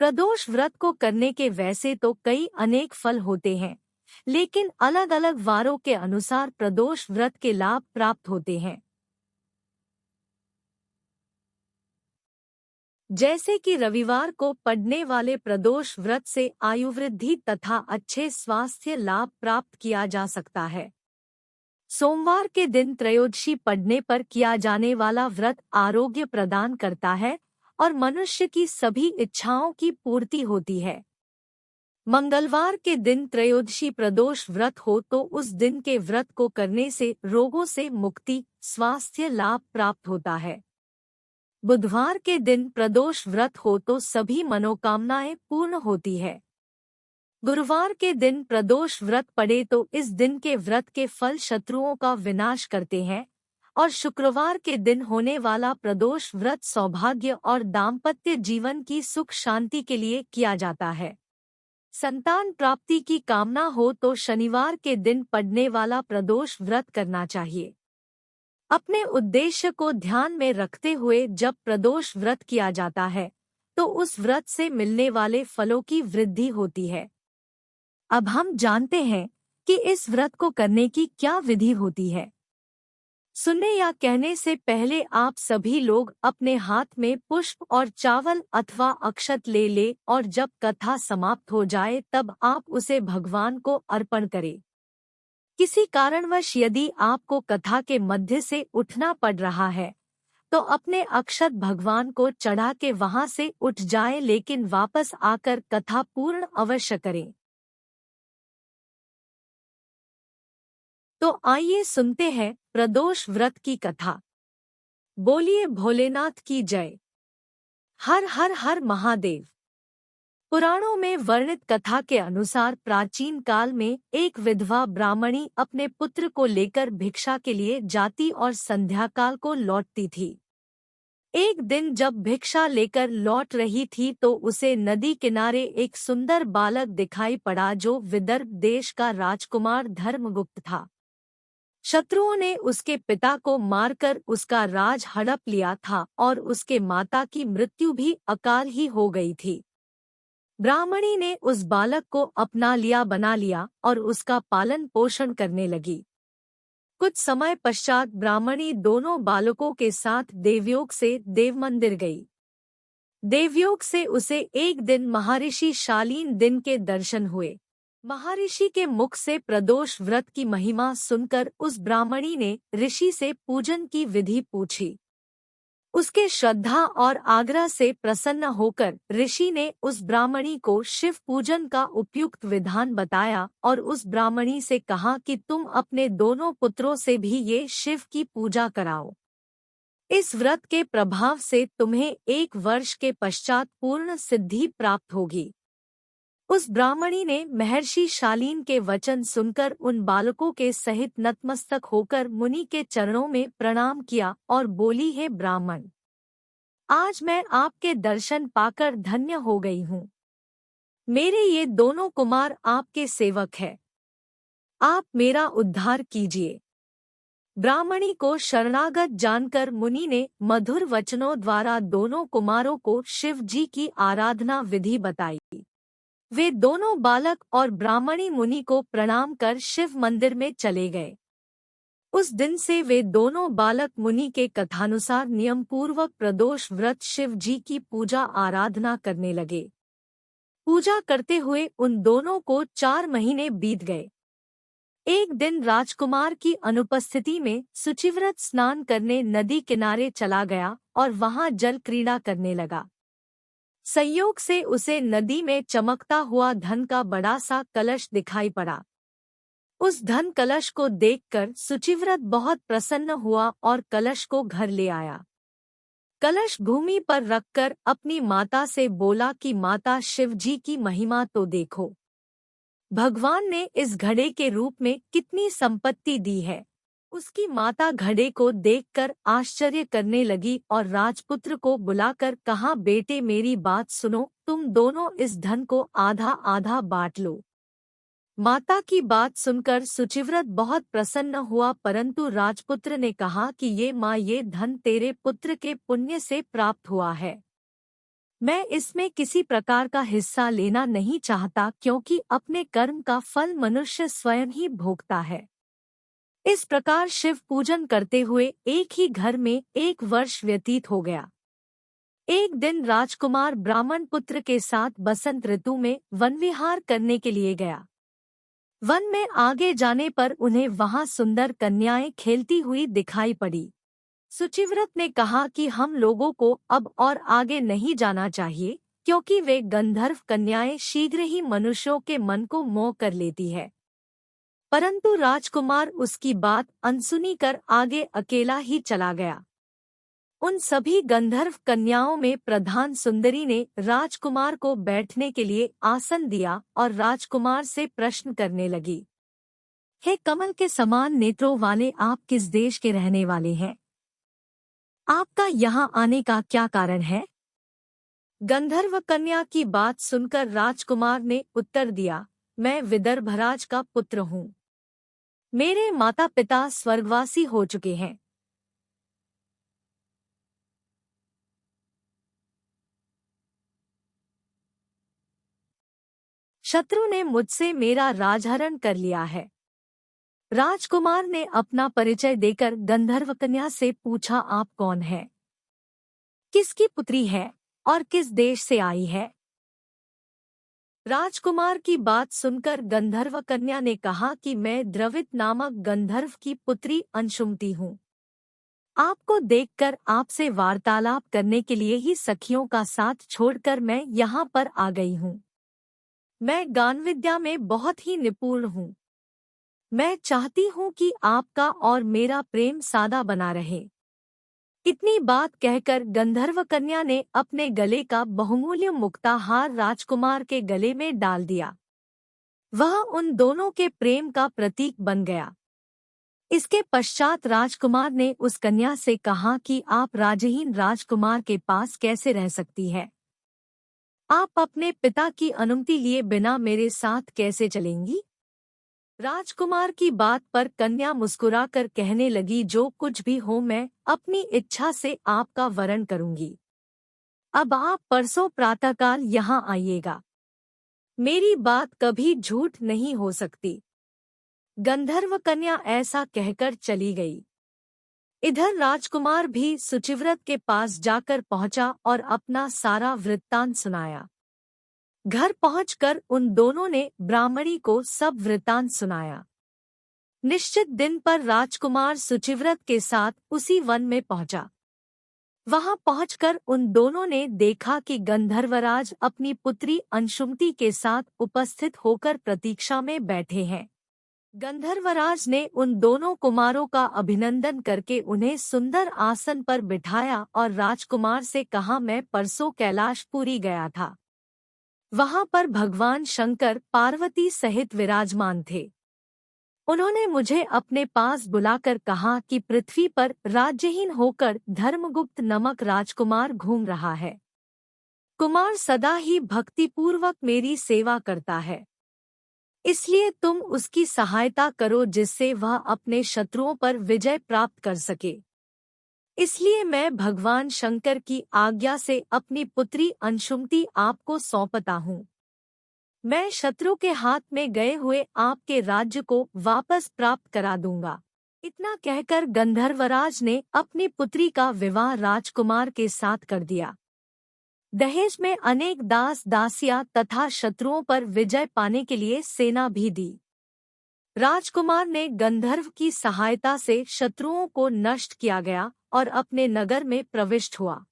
प्रदोष व्रत को करने के वैसे तो कई अनेक फल होते हैं, लेकिन अलग अलग वारों के अनुसार प्रदोष व्रत के लाभ प्राप्त होते हैं। जैसे कि रविवार को पड़ने वाले प्रदोष व्रत से आयुवृद्धि तथा अच्छे स्वास्थ्य लाभ प्राप्त किया जा सकता है। सोमवार के दिन त्रयोदशी पड़ने पर किया जाने वाला व्रत आरोग्य प्रदान करता है और मनुष्य की सभी इच्छाओं की पूर्ति होती है। मंगलवार के दिन त्रयोदशी प्रदोष व्रत हो तो उस दिन के व्रत को करने से रोगों से मुक्ति, स्वास्थ्य लाभ प्राप्त होता है। बुधवार के दिन प्रदोष व्रत हो तो सभी मनोकामनाएं पूर्ण होती है। गुरुवार के दिन प्रदोष व्रत पड़े तो इस दिन के व्रत के फल शत्रुओं का विनाश करते हैं और शुक्रवार के दिन होने वाला प्रदोष व्रत सौभाग्य और दाम्पत्य जीवन की सुख शांति के लिए किया जाता है। संतान प्राप्ति की कामना हो तो शनिवार के दिन पड़ने वाला प्रदोष व्रत करना चाहिए। अपने उद्देश्य को ध्यान में रखते हुए जब प्रदोष व्रत किया जाता है तो उस व्रत से मिलने वाले फलों की वृद्धि होती है। अब हम जानते हैं कि इस व्रत को करने की क्या विधि होती है। सुनने या कहने से पहले आप सभी लोग अपने हाथ में पुष्प और चावल अथवा अक्षत ले और जब कथा समाप्त हो जाए तब आप उसे भगवान को अर्पण करें। किसी कारणवश यदि आपको कथा के मध्य से उठना पड़ रहा है तो अपने अक्षत भगवान को चढ़ा के वहां से उठ जाएं, लेकिन वापस आकर कथा पूर्ण अवश्य करें। तो आइए सुनते हैं प्रदोष व्रत की कथा। बोलिए भोलेनाथ की जय। हर हर हर महादेव। पुराणों में वर्णित कथा के अनुसार प्राचीन काल में एक विधवा ब्राह्मणी अपने पुत्र को लेकर भिक्षा के लिए जाती और संध्याकाल को लौटती थी। एक दिन जब भिक्षा लेकर लौट रही थी तो उसे नदी किनारे एक सुंदर बालक दिखाई पड़ा जो विदर्भ देश का राजकुमार धर्मगुप्त था। शत्रुओं ने उसके पिता को मारकर उसका राज हड़प लिया था और उसके माता की मृत्यु भी अकाल ही हो गई थी। ब्राह्मणी ने उस बालक को अपना लिया बना लिया और उसका पालन पोषण करने लगी। कुछ समय पश्चात ब्राह्मणी दोनों बालकों के साथ देवयोग से देव मंदिर गई। देवयोग से उसे एक दिन महर्षि शालीन दिन के दर्शन हुए। महर्षि के मुख से प्रदोष व्रत की महिमा सुनकर उस ब्राह्मणी ने ऋषि से पूजन की विधि पूछी। उसके श्रद्धा और आग्रह से प्रसन्न होकर ऋषि ने उस ब्राह्मणी को शिव पूजन का उपयुक्त विधान बताया और उस ब्राह्मणी से कहा कि तुम अपने दोनों पुत्रों से भी ये शिव की पूजा कराओ। इस व्रत के प्रभाव से तुम्हें 1 वर्ष के पश्चात पूर्ण सिद्धि प्राप्त होगी। उस ब्राह्मणी ने महर्षि शालीन के वचन सुनकर उन बालकों के सहित नतमस्तक होकर मुनि के चरणों में प्रणाम किया और बोली, हे ब्राह्मण, आज मैं आपके दर्शन पाकर धन्य हो गई हूँ। मेरे ये दोनों कुमार आपके सेवक हैं। आप मेरा उद्धार कीजिए। ब्राह्मणी को शरणागत जानकर मुनि ने मधुर वचनों द्वारा दोनों कुमारों को शिव जी की आराधना विधि बताई। वे दोनों बालक और ब्राह्मणी मुनि को प्रणाम कर शिव मंदिर में चले गए। उस दिन से वे दोनों बालक मुनि के कथानुसार नियम पूर्वक प्रदोष व्रत शिव जी की पूजा आराधना करने लगे। पूजा करते हुए उन दोनों को 4 महीने बीत गए। एक दिन राजकुमार की अनुपस्थिति में शुचिव्रत स्नान करने नदी किनारे चला गया और वहां जल क्रीड़ा करने लगा। संयोग से उसे नदी में चमकता हुआ धन का बड़ा सा कलश दिखाई पड़ा। उस धन कलश को देखकर शुचिव्रत बहुत प्रसन्न हुआ और कलश को घर ले आया। कलश भूमि पर रखकर अपनी माता से बोला कि माता, शिव जी की महिमा तो देखो। भगवान ने इस घड़े के रूप में कितनी संपत्ति दी है। उसकी माता घड़े को देखकर आश्चर्य करने लगी और राजपुत्र को बुलाकर कहा, बेटे मेरी बात सुनो, तुम दोनों इस धन को आधा आधा बांट लो। माता की बात सुनकर शुचिव्रत बहुत प्रसन्न हुआ, परंतु राजपुत्र ने कहा कि ये माँ, ये धन तेरे पुत्र के पुण्य से प्राप्त हुआ है। मैं इसमें किसी प्रकार का हिस्सा लेना नहीं चाहता, क्योंकि अपने कर्म का फल मनुष्य स्वयं ही भोगता है। इस प्रकार शिव पूजन करते हुए एक ही घर में 1 वर्ष व्यतीत हो गया। एक दिन राजकुमार ब्राह्मण पुत्र के साथ बसंत ऋतु में वन विहार करने के लिए गया। वन में आगे जाने पर उन्हें वहां सुंदर कन्याएं खेलती हुई दिखाई पड़ी। सुचिव्रत ने कहा कि हम लोगों को अब और आगे नहीं जाना चाहिए, क्योंकि वे गंधर्व कन्याएं शीघ्र ही मनुष्यों के मन को मोह कर लेती है। परंतु राजकुमार उसकी बात अनसुनी कर आगे अकेला ही चला गया। उन सभी गंधर्व कन्याओं में प्रधान सुंदरी ने राजकुमार को बैठने के लिए आसन दिया और राजकुमार से प्रश्न करने लगी। हे कमल के समान नेत्रों वाले, आप किस देश के रहने वाले हैं? आपका यहाँ आने का क्या कारण है? गंधर्व कन्या की बात सुनकर राजकुमार ने उत्तर दिया, मैं विदर्भराज का पुत्र हूँ। मेरे माता पिता स्वर्गवासी हो चुके हैं। शत्रु ने मुझसे मेरा राजहरण कर लिया है। राजकुमार ने अपना परिचय देकर गंधर्व कन्या से पूछा, आप कौन है? किसकी पुत्री है और किस देश से आई है? राजकुमार की बात सुनकर गंधर्व कन्या ने कहा कि मैं द्रवित नामक गंधर्व की पुत्री अंशुमति हूँ। आपको देखकर आपसे वार्तालाप करने के लिए ही सखियों का साथ छोड़कर मैं यहाँ पर आ गई हूँ। मैं गान विद्या में बहुत ही निपुण हूँ। मैं चाहती हूँ कि आपका और मेरा प्रेम सादा बना रहे। इतनी बात कहकर गंधर्व कन्या ने अपने गले का बहुमूल्य मुक्ताहार राजकुमार के गले में डाल दिया। वह उन दोनों के प्रेम का प्रतीक बन गया। इसके पश्चात राजकुमार ने उस कन्या से कहा कि आप राजहीन राजकुमार के पास कैसे रह सकती है? आप अपने पिता की अनुमति लिए बिना मेरे साथ कैसे चलेंगी? राजकुमार की बात पर कन्या मुस्कुराकर कहने लगी, जो कुछ भी हो मैं अपनी इच्छा से आपका वरण करूंगी। अब आप परसों प्रातःकाल यहाँ आइएगा। मेरी बात कभी झूठ नहीं हो सकती। गंधर्व कन्या ऐसा कहकर चली गई। इधर राजकुमार भी सुचिव्रत के पास जाकर पहुंचा और अपना सारा वृत्तांत सुनाया। घर पहुंचकर उन दोनों ने ब्राह्मणी को सब वृत्तांत सुनाया। निश्चित दिन पर राजकुमार सुचिव्रत के साथ उसी वन में पहुंचा। वहां पहुंचकर उन दोनों ने देखा कि गंधर्वराज अपनी पुत्री अंशुमति के साथ उपस्थित होकर प्रतीक्षा में बैठे हैं। गंधर्वराज ने उन दोनों कुमारों का अभिनंदन करके उन्हें सुंदर आसन पर बिठाया और राजकुमार से कहा, मैं परसों कैलाशपुरी गया था। वहां पर भगवान शंकर पार्वती सहित विराजमान थे। उन्होंने मुझे अपने पास बुलाकर कहा कि पृथ्वी पर राज्यहीन होकर धर्मगुप्त नामक राजकुमार घूम रहा है। कुमार सदा ही भक्तिपूर्वक मेरी सेवा करता है, इसलिए तुम उसकी सहायता करो जिससे वह अपने शत्रुओं पर विजय प्राप्त कर सके। इसलिए मैं भगवान शंकर की आज्ञा से अपनी पुत्री अंशुमति आपको सौंपता हूँ। मैं शत्रु के हाथ में गए हुए आपके राज्य को वापस प्राप्त करा दूंगा। इतना कहकर गंधर्वराज ने अपनी पुत्री का विवाह राजकुमार के साथ कर दिया। दहेज में अनेक दास दासियां तथा शत्रुओं पर विजय पाने के लिए सेना भी दी। राजकुमार ने गंधर्व की सहायता से शत्रुओं को नष्ट किया गया और अपने नगर में प्रविष्ट हुआ।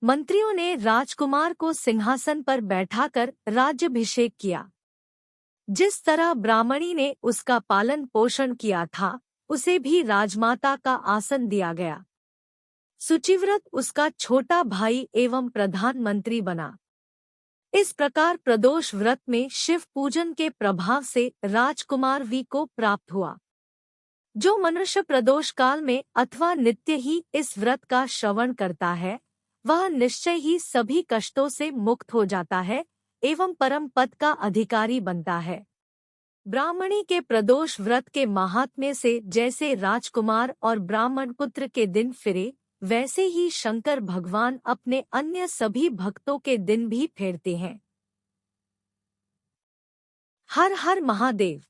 मंत्रियों ने राजकुमार को सिंहासन पर बैठाकर राज्याभिषेक किया। जिस तरह ब्राह्मणी ने उसका पालन पोषण किया था, उसे भी राजमाता का आसन दिया गया। सुचिव्रत उसका छोटा भाई एवं प्रधानमंत्री बना। इस प्रकार प्रदोष व्रत में शिव पूजन के प्रभाव से राजकुमार वी को प्राप्त हुआ। जो मनुष्य प्रदोष काल में अथवा नित्य ही इस व्रत का श्रवण करता है, वह निश्चय ही सभी कष्टों से मुक्त हो जाता है एवं परम पद का अधिकारी बनता है। ब्राह्मणी के प्रदोष व्रत के महात्म्य से जैसे राजकुमार और ब्राह्मण पुत्र के दिन फिरे, वैसे ही शंकर भगवान अपने अन्य सभी भक्तों के दिन भी फेरते हैं। हर हर महादेव।